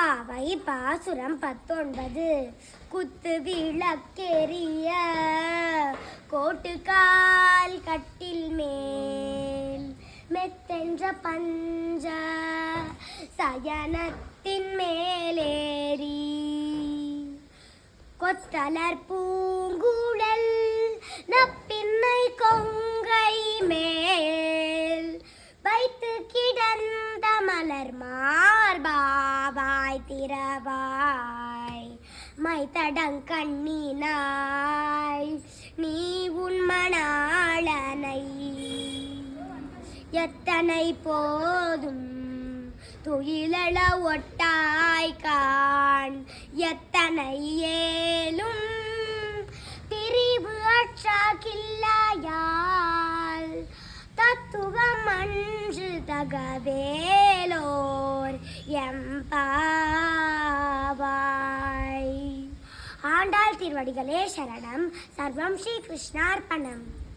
பாவை பாசுரம் 19. குத்து விளக்கெரிய கோட்டுக்கால் கட்டில் மேல் மெத்தென்ற பஞ்ச சயனத்தின் மேலேறி கொத்தலர் பூங்குழல் நப்பின்னை கொங்கை மேல் வைத்து கிடந்த மலர் மார்பாவாய் திரவாய் மைத்தடங்கண்ணினாய் நீ உன் மணாளனை எத்தனை போதும் துயிலள ஒட்டாய்கான் எத்தனை ஏலும் பிரிவு அற்றாகில்லாயால் தத்துவம் அன்று தகவேலோர் எம்பாவாய். ஆண்டாள் திருவடிகளே சரணம். சர்வம் ஸ்ரீ கிருஷ்ணார்ப்பணம்.